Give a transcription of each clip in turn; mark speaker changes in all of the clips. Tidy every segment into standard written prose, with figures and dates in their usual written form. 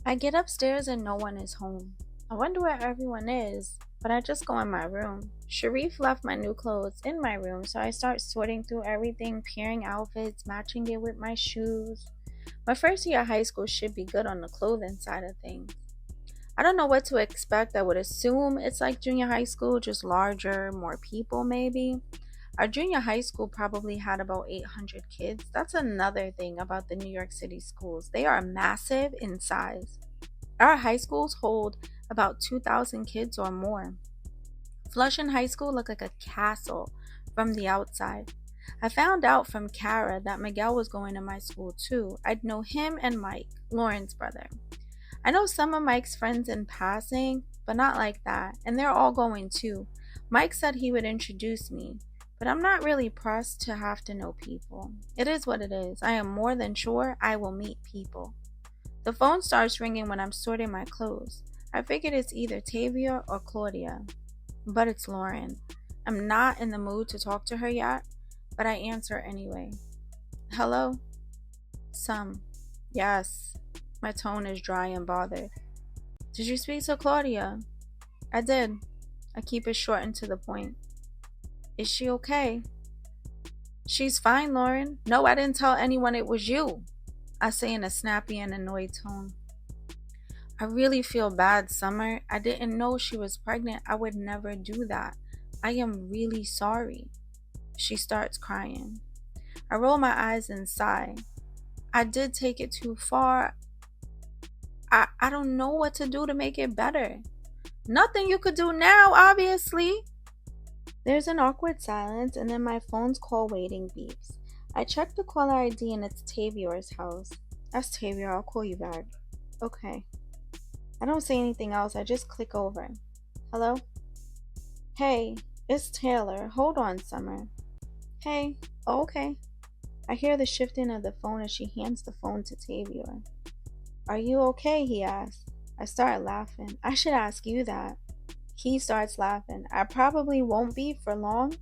Speaker 1: I get upstairs and no one is home. I wonder where everyone is, but I just go in my room. Sharif left my new clothes in my room, so I start sorting through everything, pairing outfits, matching it with my shoes. My first year of high school should be good on the clothing side of things. I don't know what to expect. I would assume it's like junior high school, just larger, more people maybe. Our junior high school probably had about 800 kids. That's another thing about the New York City schools. They are massive in size. Our high schools hold about 2,000 kids or more. Flushing High School looked like a castle from the outside. I found out from Kara that Miguel was going to my school too. I'd know him and Mike, Lauren's brother. I know some of Mike's friends in passing, but not like that, and they're all going too. Mike said he would introduce me, but I'm not really pressed to have to know people. It is what it is. I am more than sure I will meet people. The phone starts ringing when I'm sorting my clothes. I figured it's either Tavia or Claudia, but it's Lauren. I'm not in the mood to talk to her yet, but I answer anyway. Hello? Some. Yes. My tone is dry and bothered. Did you speak to Claudia? I did. I keep it short and to the point. Is she okay? She's fine, Lauren. No, I didn't tell anyone it was you, I say in a snappy and annoyed tone. I really feel bad, Summer. I didn't know she was pregnant. I would never do that. I am really sorry. She starts crying. I roll my eyes and sigh. I did take it too far. I don't know what to do to make it better. Nothing you could do now, obviously. There's an awkward silence, and then my phone's call waiting beeps. I check the caller ID and it's Tavior's house. That's Tavia, I'll call you back. Okay. I don't say anything else, I just click over. Hello? Hey, it's Taylor. Hold on, Summer. Hey, oh, okay. I hear the shifting of the phone as she hands the phone to Tavior. Are you okay? He asks. I start laughing. I should ask you that. He starts laughing. I probably won't be for long.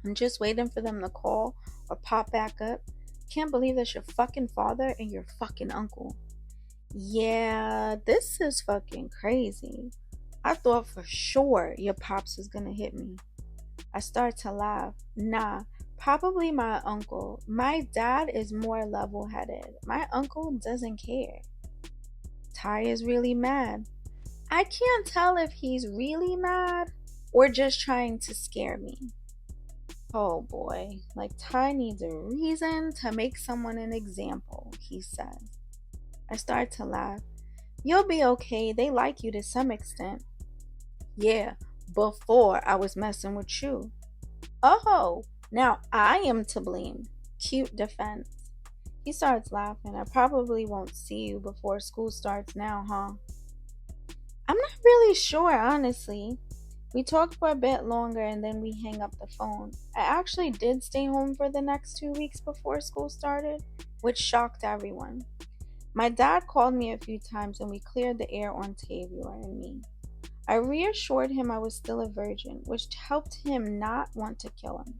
Speaker 1: I'm just waiting for them to call or pop back up. Can't believe that's your fucking father and your fucking uncle. Yeah, this is fucking crazy. I thought for sure your pops was gonna hit me. I start to laugh. Nah, probably my uncle. My dad is more level headed. My uncle doesn't care. Ty is really mad. I can't tell if he's really mad or just trying to scare me. Oh boy, like Ty needs a reason to make someone an example, he says. I start to laugh. You'll be okay, they like you to some extent. Yeah, before I was messing with you. Oh, now I am to blame. Cute defense. He starts laughing. I probably won't see you before school starts now, huh? I'm not really sure, honestly. We talked for a bit longer and then we hang up the phone. I actually did stay home for the next 2 weeks before school started, which shocked everyone. My dad called me a few times and we cleared the air on Tavia and me. I reassured him I was still a virgin, which helped him not want to kill him.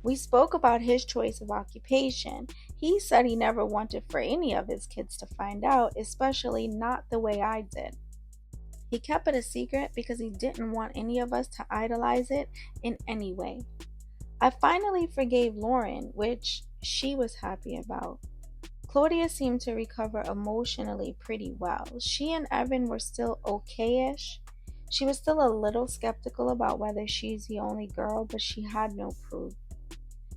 Speaker 1: We spoke about his choice of occupation. He said he never wanted for any of his kids to find out, especially not the way I did. He kept it a secret because he didn't want any of us to idolize it in any way. I finally forgave Lauren, which she was happy about. Claudia seemed to recover emotionally pretty well. She and Evan were still okay-ish. She was still a little skeptical about whether she's the only girl, but she had no proof.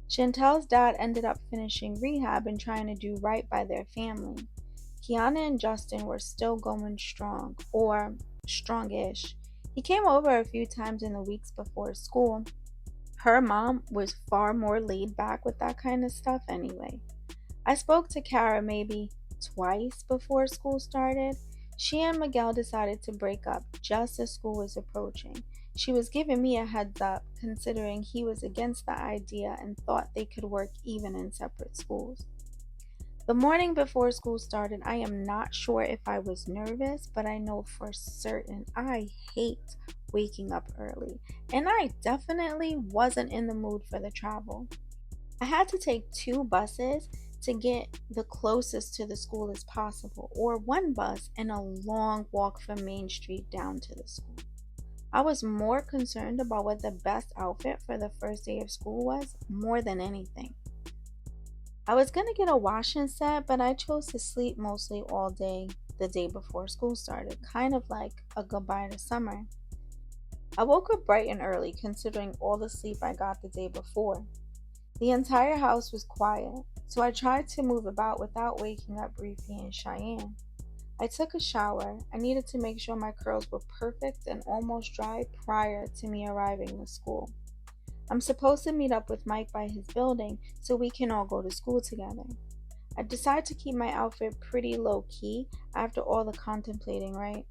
Speaker 1: Chantel's dad ended up finishing rehab and trying to do right by their family. Kiana and Justin were still going strong, or strongish. He came over a few times in the weeks before school. Her mom was far more laid back with that kind of stuff anyway. I spoke to Kara maybe twice before school started. She and Miguel decided to break up just as school was approaching. She was giving me a heads up, considering he was against the idea and thought they could work even in separate schools. The morning before school started, I am not sure if I was nervous, but I know for certain I hate waking up early, and I definitely wasn't in the mood for the travel. I had to take 2 buses to get the closest to the school as possible, or one bus and a long walk from Main Street down to the school. I was more concerned about what the best outfit for the first day of school was more than anything. I was going to get a washing set, but I chose to sleep mostly all day the day before school started, kind of like a goodbye to summer. I woke up bright and early considering all the sleep I got the day before. The entire house was quiet, so I tried to move about without waking up Reefy and Cheyenne. I took a shower. I needed to make sure my curls were perfect and almost dry prior to me arriving to school. I'm supposed to meet up with Mike by his building so we can all go to school together. I decided to keep my outfit pretty low key after all the contemplating, right?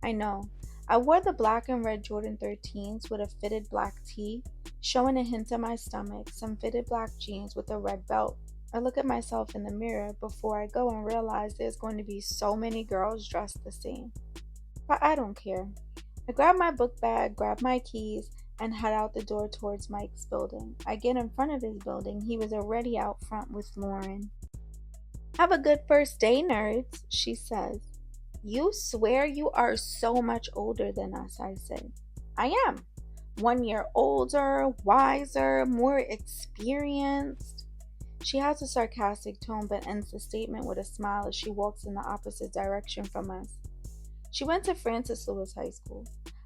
Speaker 1: I know. I wore the black and red Jordan 13s with a fitted black tee, showing a hint of my stomach, some fitted black jeans with a red belt. I look at myself in the mirror before I go and realize there's going to be so many girls dressed the same. But I don't care. I grab my book bag, grab my keys, and head out the door towards Mike's building. I get in front of his building. He was already out front with Lauren. "Have a good first day, nerds," she says. "You swear you are so much older than us," I say. "I am. 1 year older, wiser, more experienced." She has a sarcastic tone but ends the statement with a smile as she walks in the opposite direction from us. She went to Francis Lewis High School.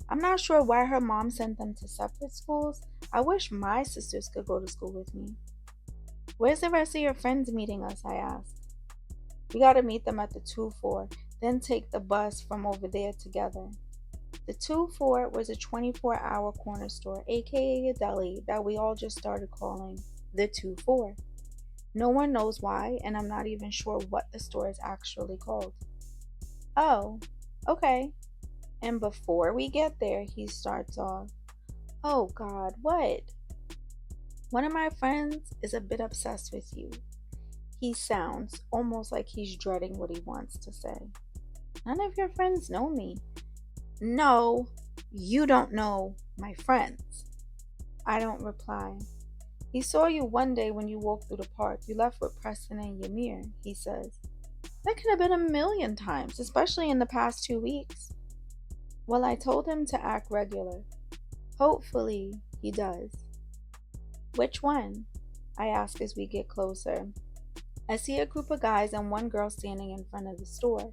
Speaker 1: I'm not sure why her mom sent them to separate schools. I wish my sisters could go to school with me. "Where's the rest of your friends meeting us?" I ask. "We gotta meet them at the 2-4, then take the bus from over there together." The 2-4 was a 24-hour corner store, aka a deli, that we all just started calling the 2-4. No one knows why, and I'm not even sure what the store is actually called. "Oh, okay." And before we get there, he starts off. "Oh God, what?" "One of my friends is a bit obsessed with you." He sounds almost like he's dreading what he wants to say. "None of your friends know me." "No, you don't know my friends." I don't reply. "He saw you one day when you walked through the park. You left with Preston and Ymir," he says. "That could have been a million times, especially in the past 2 weeks." Well, I told him to act regular. Hopefully, he does. "Which one?" I ask as we get closer. I see a group of guys and one girl standing in front of the store.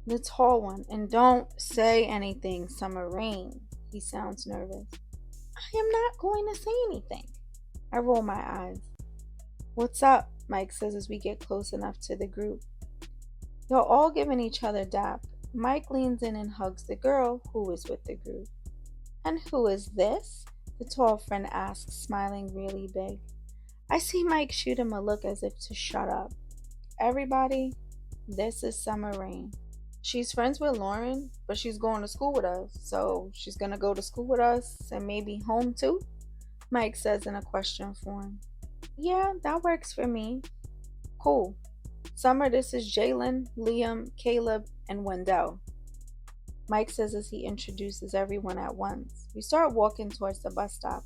Speaker 1: "The tall one, and don't say anything, Summer Rayne." He sounds nervous. "I am not going to say anything." I roll my eyes. "What's up?" Mike says as we get close enough to the group. They're all giving each other dap. Mike leans in and hugs the girl who is with the group. "And who is this?" the tall friend asks, smiling really big. I see Mike shoot him a look as if to shut up. "Everybody, this is Summer Rayne. She's friends with Lauren, but she's going to school with us, so she's going to go to school with us and maybe home too?" Mike says in a question form. "Yeah, that works for me." "Cool. Summer, this is Jalen, Liam, Caleb, and Wendell," Mike says as he introduces everyone at once. We start walking towards the bus stop.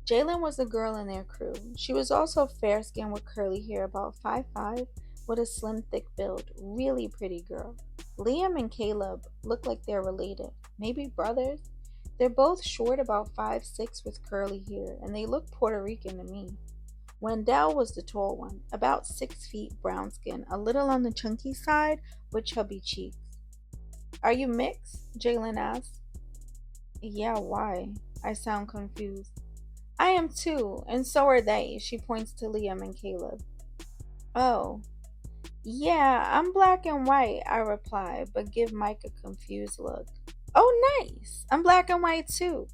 Speaker 1: Jalen was the girl in their crew. She was also fair-skinned with curly hair, about 5'5", with a slim, thick build. Really pretty girl. Liam and Caleb look like they're related. Maybe brothers? They're both short, about 5'6", with curly hair, and they look Puerto Rican to me. Wendell was the tall one, about 6 feet, brown skin, a little on the chunky side, with chubby cheeks. "Are you mixed?" Jalen asks. "Yeah, why?" I sound confused. "I am too, and so are they." She points to Liam and Caleb. "Oh, yeah, I'm black and white," I reply, but give Mike a confused look. "Oh, nice. I'm black and white too."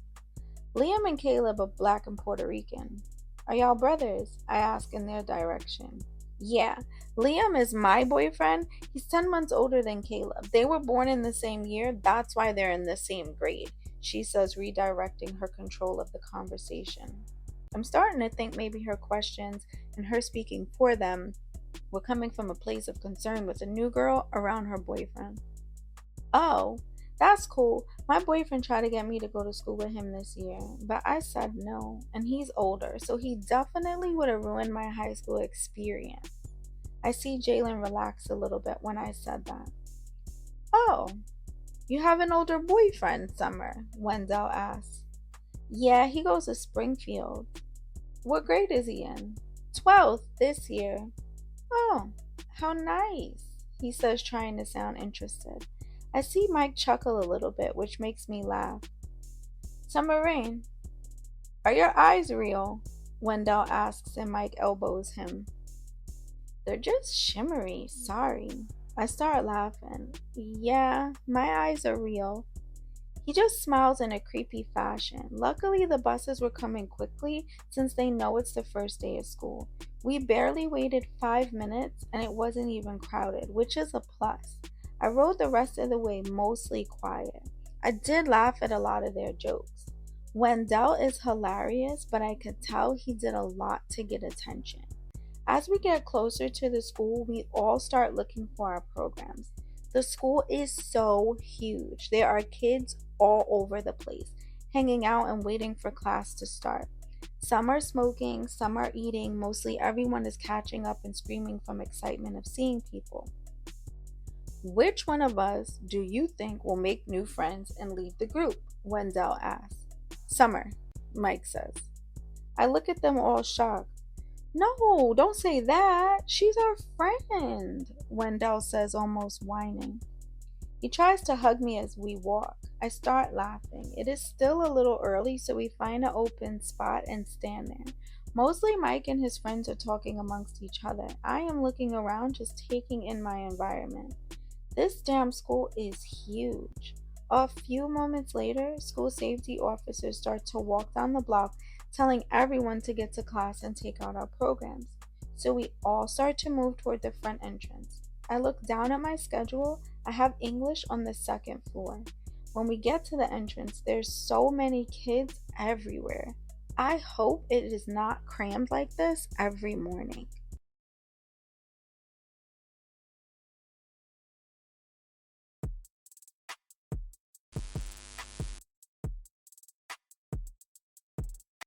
Speaker 1: Liam and Caleb are black and Puerto Rican. "Are y'all brothers?" I ask in their direction. "Yeah, Liam is my boyfriend. He's 10 months older than Caleb. They were born in the same year. That's why they're in the same grade," she says, redirecting her control of the conversation. I'm starting to think maybe her questions and her speaking for them were coming from a place of concern with a new girl around her boyfriend. "Oh, That's cool. My boyfriend tried to get me to go to school with him this year, but I said no, and he's older, so he definitely would have ruined my high school experience. I see Jalen relax a little bit when I said that. Oh, you have an older boyfriend, Summer? Wendell asked. Yeah, he goes to Springfield. What grade is he in? 12th this year. Oh, how nice, he says, trying to sound interested. I see Mike chuckle a little bit, which makes me laugh. Summer Rain, are your eyes real? Wendell asks, and Mike elbows him. They're just shimmery, sorry. I start laughing. Yeah, my eyes are real. He just smiles in a creepy fashion. Luckily, the buses were coming quickly since they know it's the first day of school. We barely waited 5 minutes and it wasn't even crowded, which is a plus. I rode the rest of the way mostly quiet. I did laugh at a lot of their jokes. Wendell is hilarious, but I could tell he did a lot to get attention. As we get closer to the school, we all start looking for our programs. The school is so huge. There are kids all over the place, hanging out and waiting for class to start. Some are smoking, some are eating, mostly everyone is catching up and screaming from excitement of seeing people. Which one of us do you think will make new friends and leave the group? Wendell asks. Summer, Mike says. I look at them all shocked. No, don't say that. She's our friend, Wendell says, almost whining. He tries to hug me as we walk. I start laughing. It is still a little early, so we find an open spot and stand there. Mostly Mike and his friends are talking amongst each other. I am looking around, just taking in my environment. This damn school is huge. A few moments later, school safety officers start to walk down the block, telling everyone to get to class and take out our programs. So we all start to move toward the front entrance. I look down at my schedule. I have English on the second floor. When we get to the entrance, there's so many kids everywhere. I hope it is not crammed like this every morning.